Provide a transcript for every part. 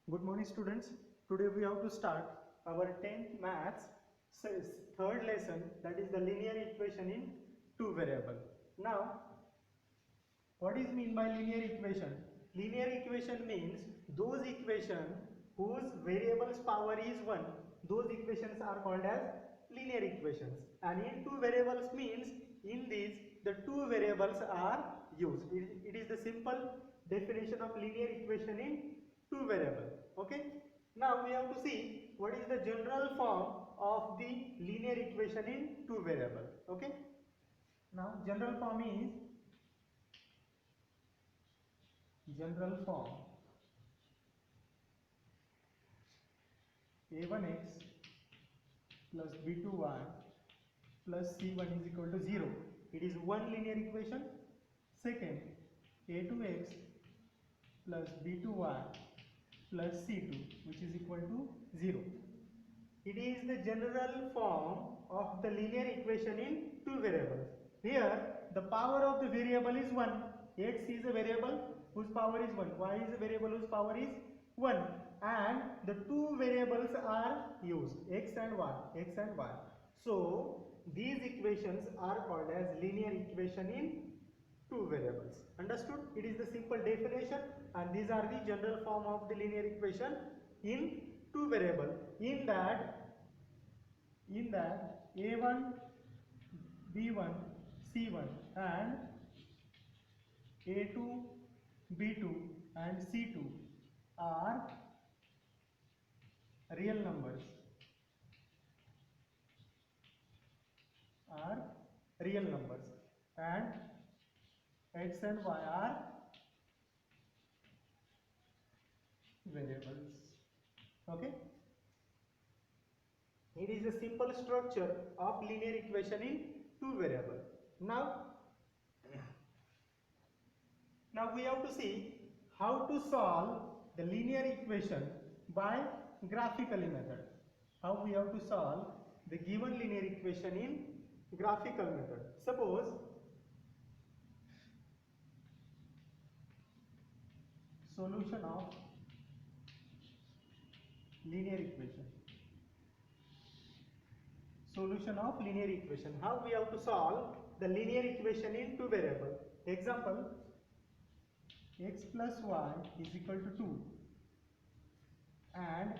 Good morning students. Today we have to start our 10th maths third lesson, that is the linear equation in two variable. Now what is mean by linear equation? Linear equation means those equation whose variables power is 1. Those equations are called as linear equations. And in two variables means in these the two variables are used. It is the simple definition of linear equation in two variable. Okay. Now we have to see what is the general form of the linear equation in two variable. Okay. Now general form is a1x plus b2y plus c1 is equal to 0. It is one linear equation. Second, a2x plus b2y plus c2 which is equal to 0. It is the general form of the linear equation in two variables. Here the power of the variable is 1. X is a variable whose power is 1. Y is a variable whose power is 1. And the two variables are used, x and y. So these equations are called as linear equation in two variables. Understood? It is the simple definition, and these are the general form of the linear equation in two variable. In that a1 b1 c1 and a2 b2 and c2 are real numbers, and x and y are variables. Okay. It is a simple structure of linear equation in two variable. Now we have to see how to solve the linear equation by graphical method. How we have to solve the given linear equation in graphical method. Suppose solution of linear equation. How we have to solve the linear equation in two variable. Example, x plus y is equal to 2 and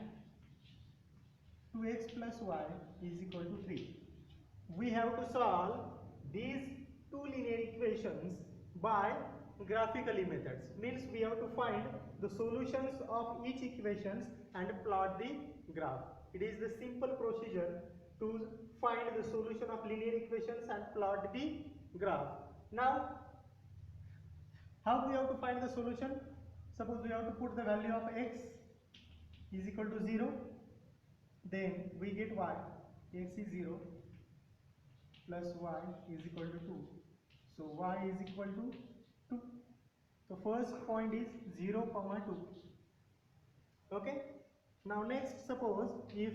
2x plus y is equal to 3. We have to solve these two linear equations by graphically methods. Means we have to find the solutions of each equations and plot the graph. It is the simple procedure to find the solution of linear equations and plot the graph. Now how we have to find the solution? Suppose we have to put the value of x is equal to 0, then we get y. X is 0 plus y is equal to 2. So y is equal to 2. So first point is 0, 2. Okay. Now next, suppose if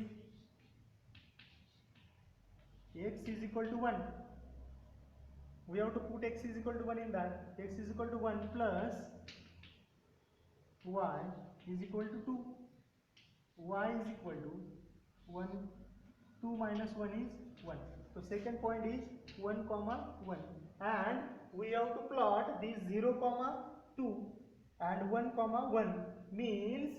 x is equal to 1, we have to put x is equal to 1 in that. X is equal to 1 plus y is equal to 2. Y is equal to 1. 2 minus 1 is 1. So second point is 1, 1. And we have to plot these 0, 2 and 1, 1 means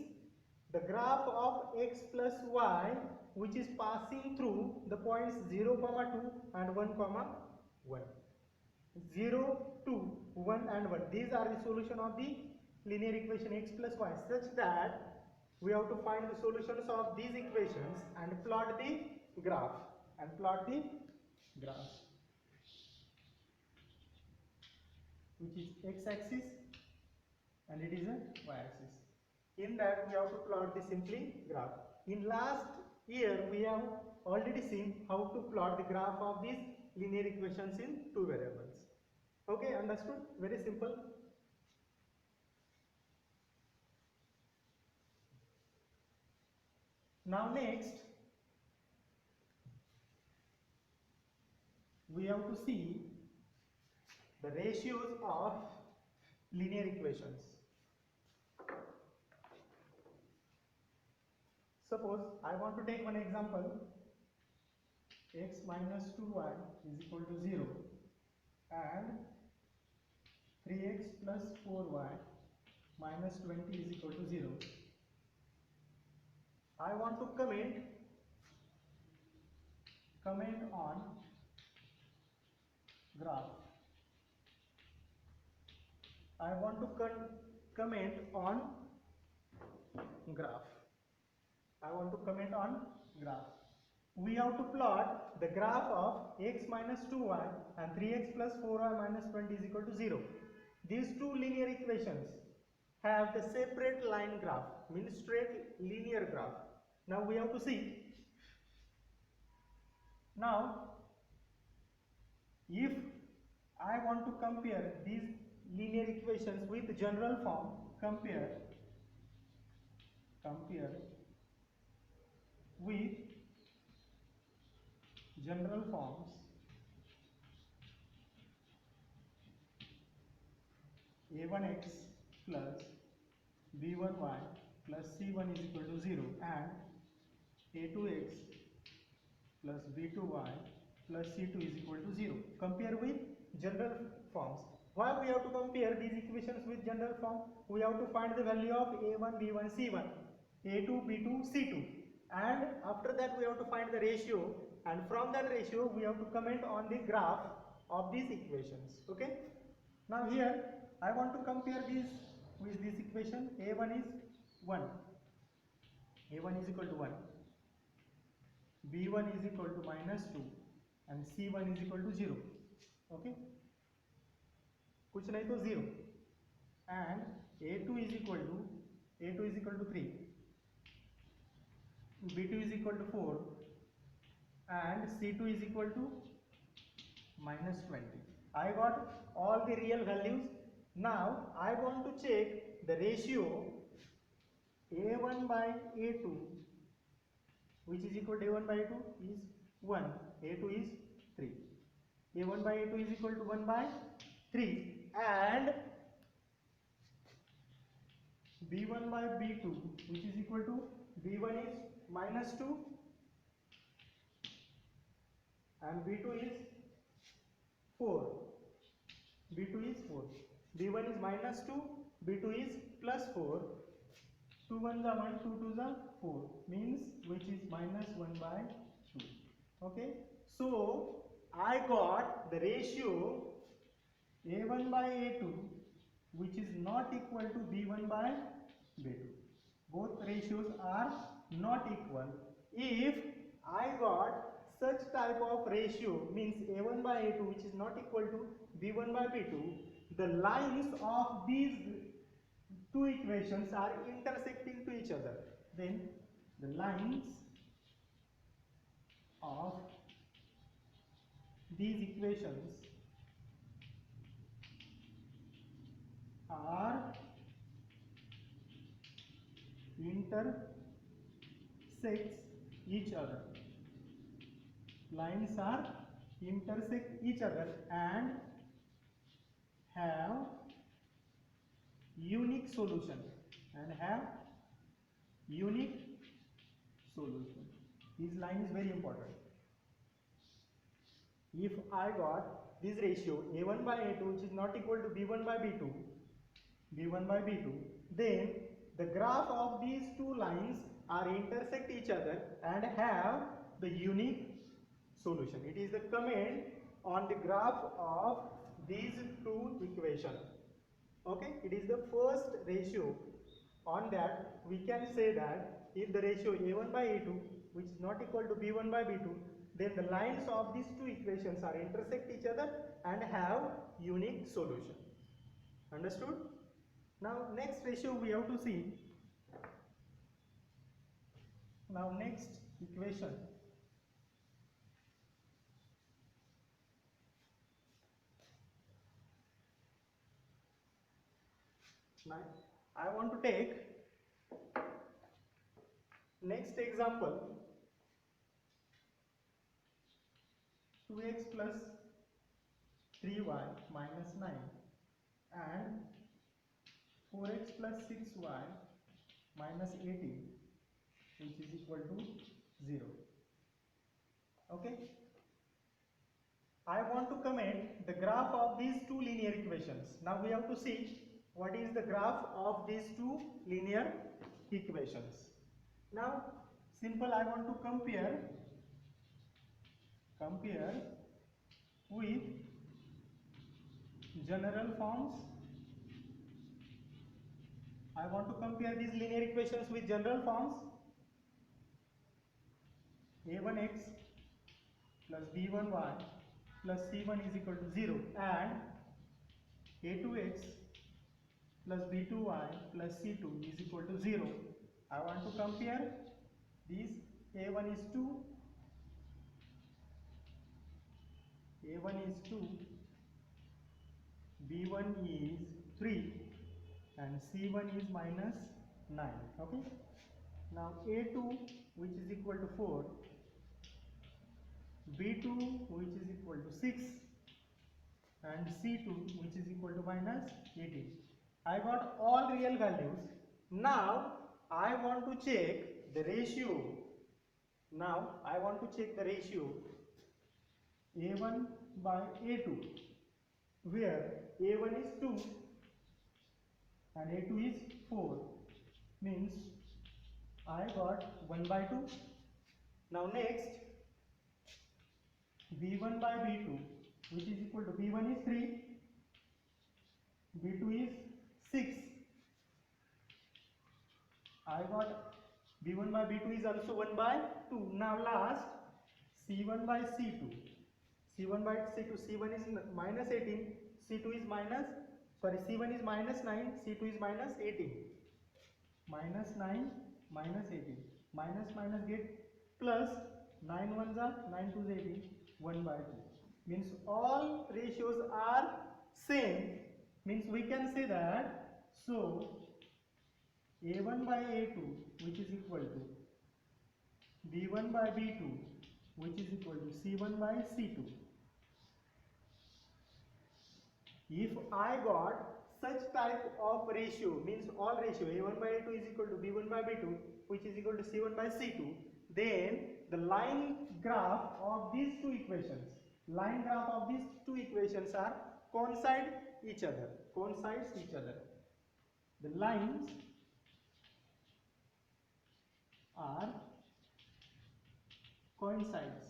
the graph of x plus y which is passing through the points 0, 2 and 1, 1. 0, 2, 1 and 1. These are the solution of the linear equation x plus y, such that we have to find the solutions of these equations and plot the graph. Which is x-axis and it is a y-axis. In that we have to plot the simply graph. In last year we have already seen how to plot the graph of these linear equations in two variables. Okay, understood? Very simple. Now next we have to see the ratios of linear equations. Suppose I want to take one example, x minus 2y is equal to 0 and 3x plus 4y minus 20 is equal to 0. I want to comment on graph. I want to comment on graph. I want to comment on graph. We have to plot the graph of x minus 2y and 3x plus 4y minus 20 is equal to 0. These two linear equations have the separate line graph, means straight linear graph. Now we have to see. Now, if I want to compare these linear equations with general form, compare with general forms, a1x plus b1y plus c1 is equal to 0 and a2x plus b2y plus c2 is equal to 0. Compare with general forms. Why we have to compare these equations with general form? We have to find the value of a1, b1, c1, a2, b2, c2, and after that we have to find the ratio, and from that ratio we have to comment on the graph of these equations. Okay. Now here I want to compare this with this equation. a1 is 1, a1 is equal to 1, b1 is equal to minus 2 and c1 is equal to 0. Okay, कुछ नहीं तो 0, and a2 is equal to 3, b2 is equal to 4 and c2 is equal to minus 20. I got all the real values. Now I want to check the ratio a1 by a2, which is equal to a1 by a2 is 1, a2 is 3. a1 by a2 is equal to 1 by 3 and b1 by b2, which is equal to b1 is minus 2 and b2 is 4. b2 is 4. b1 is minus 2, b2 is plus 4. 2 1s are 1, 2 2s are 4, means which is minus 1 by 2. Okay, so I got the ratio a1 by a2 which is not equal to b1 by b2. Both ratios are not equal. If I got such type of ratio, means a1 by a2 which is not equal to b1 by b2, the lines of these two equations are intersecting to each other, then the lines of these equations are intersect each other. Lines are intersect each other and have unique solution. This line is very important. If I got this ratio a1 by a2 which is not equal to b1 by b2, then the graph of these two lines are intersect each other and have the unique solution. It is the comment on the graph of these two equations. Okay, it is the first ratio. On that we can say that if the ratio a1 by a2 which is not equal to b1 by b2, then the lines of these two equations are intersect each other and have unique solution. Understood? Now next ratio we have to see. Now next equation. Now I want to take next example, 2x plus 3y minus 9 and 4x plus 6y minus 18. which is equal to 0. Okay. I want to comment the graph of these two linear equations. Now we have to see what is the graph of these two linear equations. Now simple, I want to compare with general forms. I want to compare these linear equations with general forms. a1x plus b1y plus c1 is equal to 0 and a2x plus b2y plus c2 is equal to 0. I want to compare these. a1 is 2, b1 is 3 and c1 is minus 9. Okay. Now a2 which is equal to 4, b2 which is equal to 6 and c2 which is equal to minus 18. I got all real values. Now I want to check the ratio. A1 by A2, where A1 is 2 and A2 is 4, means I got 1 by 2. Now next, B1 by B2, which is equal to B1 is 3, B2 is 6. I got B1 by B2 is also 1 by 2. Now last, C1 by C2. C1 by C2, C1 is minus 18, C1 is minus 9, C2 is minus 18. Minus 9, minus 18. Minus get plus, 9 ones are 9 2 is 18, 1 by 2. Means all ratios are same. Means we can say that, so A1 by A2 which is equal to B1 by B2 which is equal to C1 by C2. If I got such type of ratio, means all ratio A1 by A2 is equal to B1 by B2 which is equal to C1 by C2, then the line graph of these two equations are coincide each other. The lines are coincides.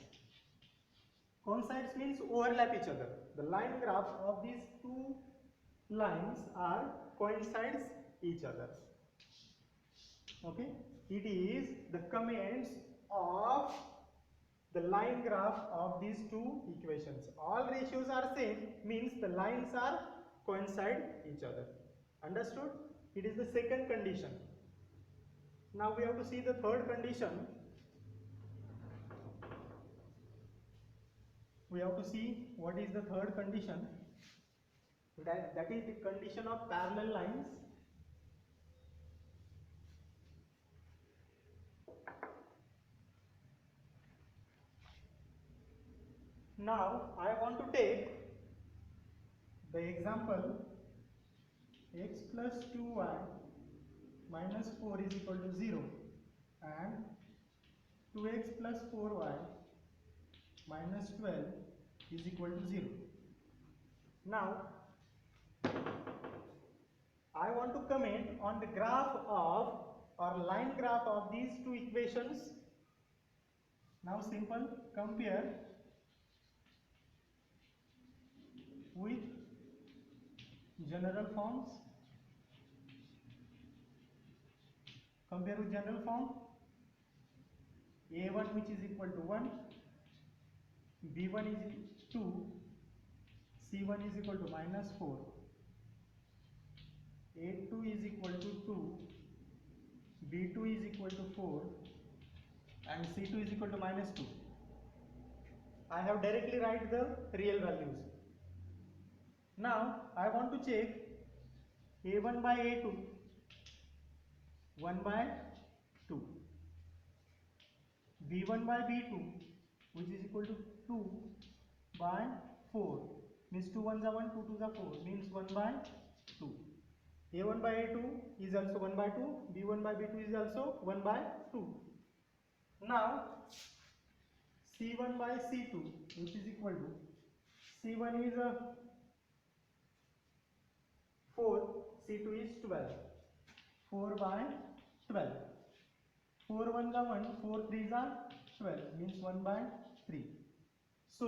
Coincides means overlap each other. The line graph of these two lines are coincides each other. Okay, it is the comments of the line graph of these two equations. All ratios are same, means the lines are coincide each other. Understood? It is the second condition. Now we have to see the third condition. We have to see what is the third condition. That is the condition of parallel lines. Now I want to take the example x plus 2y minus 4 is equal to 0 and 2x plus 4y minus 12 is equal to 0. Now I want to comment on the graph of or line graph of these two equations. Now simple, compare with general forms. Compare with general form. A1 which is equal to 1, B1 is 2, C1 is equal to minus 4, A2 is equal to 2, B2 is equal to 4 and C2 is equal to minus 2. I have directly write the real values. Now I want to check A1 by A2, 1 by 2, B1 by B2 which is equal to 2 by 4, means 2 ones are 1, 2 twos are 4, means 1 by 2. A1 by A2 is also 1 by 2, B1 by B2 is also 1 by 2. Now C1 by C2 which is equal to C1 is 4, C2 is 12. 4 by 12. 4 1 का 1, 4 3 are 12 means 1 by 3. So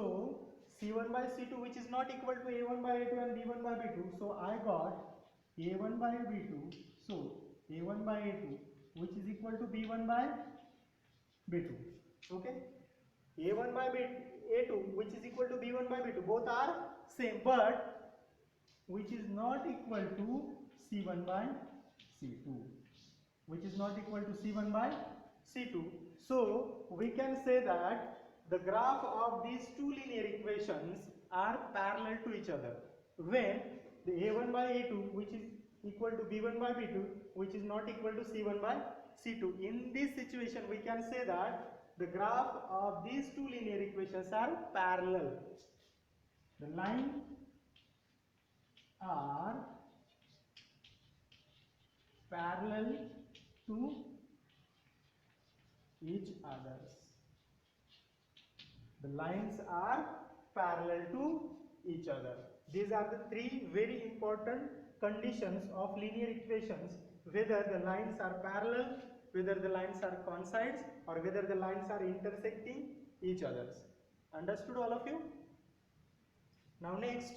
C1 by C2 which is not equal to A1 by A2 and B1 by B2. So I got A1 by B2. So A1 by A2 which is equal to B1 by B2. Okay. A1 by A2 which is equal to B1 by B2. Both are same, but which is not equal to C1 by C2. Which is not equal to C1 by C2. So we can say that the graph of these two linear equations are parallel to each other when the A1 by A2 which is equal to B1 by B2 which is not equal to C1 by C2. In this situation we can say that the graph of these two linear equations are parallel. The lines are parallel to each other. The lines are parallel to each other. These are the three very important conditions of linear equations, whether the lines are parallel, whether the lines are coincides, or whether the lines are intersecting each other. Understood all of you? Now next,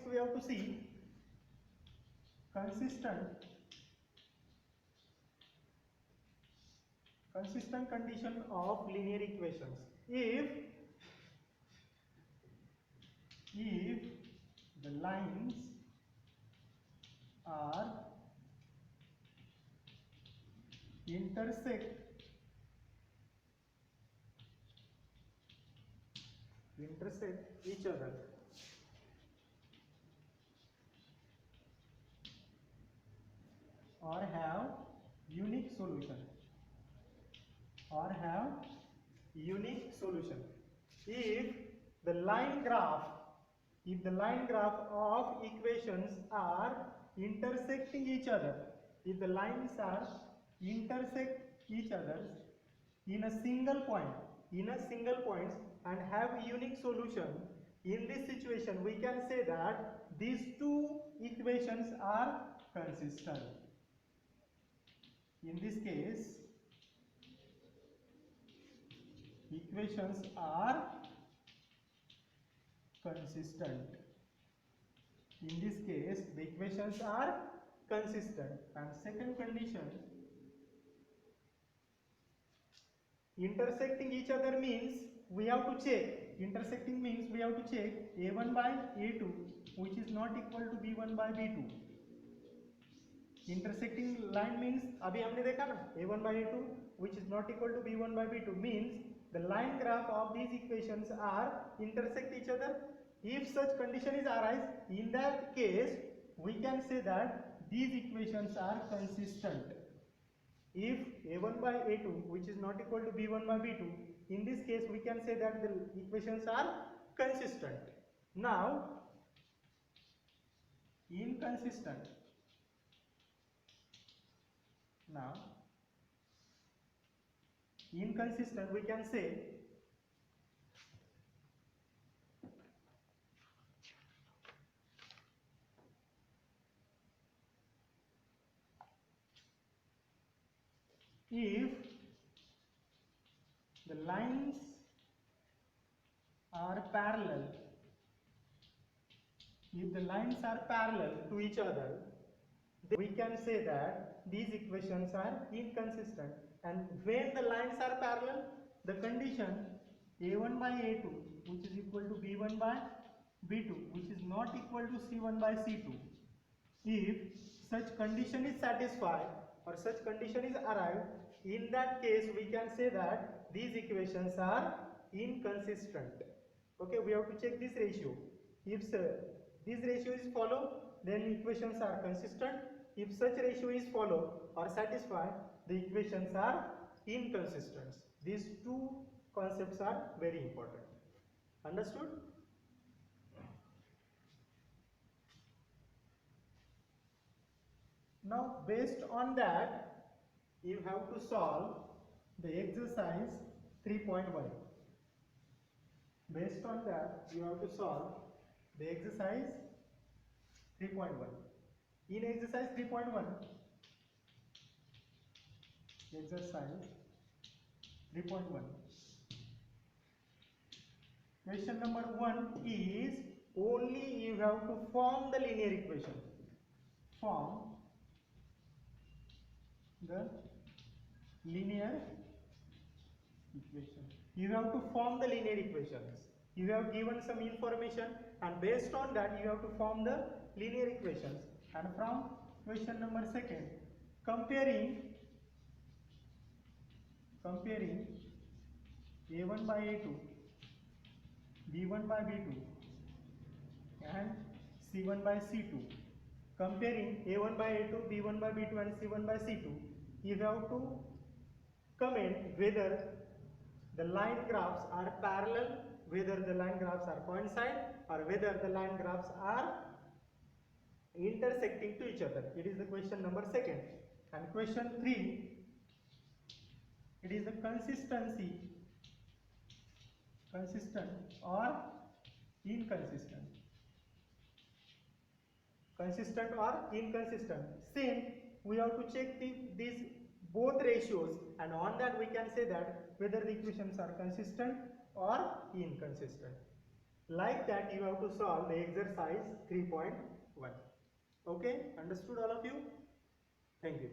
we have to see consistent condition of linear equations. If the lines are intersect each other, or have unique solution, if the line graph of equations are intersecting each other, if the lines are intersect each other in a single point and have unique solution, in this situation we can say that these two equations are consistent. In this case, equations are consistent. In this case, the equations are consistent. And second condition, intersecting each other means we have to check. Intersecting means we have to check A1 by A2 which is not equal to B1 by B2. Intersecting line means अभी हमने देखा ना A1 by A2 which is not equal to B1 by B2 means the line graph of these equations are intersect each other. If such condition is arise, in that case we can say that these equations are consistent. If A1 by A2 which is not equal to B1 by B2, in this case we can say that the equations are consistent. Now inconsistent. Inconsistent we can say if the lines are parallel, to each other, then we can say that these equations are inconsistent. And when the lines are parallel, the condition A1 by A2 which is equal to B1 by B2 which is not equal to C1 by C2, if such condition is satisfied or such condition is arrived, in that case we can say that these equations are inconsistent. Okay, we have to check this ratio. If this ratio is followed, then equations are consistent. If such ratio is followed or satisfied, the equations are inconsistent. These two concepts are very important. Understood? Now, based on that, you have to solve the exercise 3.1. Based on that, you have to solve the exercise 3.1. In exercise 3.1, exercise 3.1, question number 1 is only you have to form the linear equation. Form the linear equation. You have to form the linear equations. You have given some information, and based on that you have to form the linear equations. And from question number 2, comparing a1 by a2, b1 by b2 and c1 by c2. Comparing a1 by a2, b1 by b2 and c1 by c2, you have to comment whether the line graphs are parallel, whether the line graphs are coincide, or whether the line graphs are intersecting to each other. It is the question number 2. And question 3, it is the consistency, consistent or inconsistent. Consistent or inconsistent. Same, we have to check these both ratios, and on that we can say that whether the equations are consistent or inconsistent. Like that you have to solve the exercise 3.1. Okay, understood all of you? Thank you.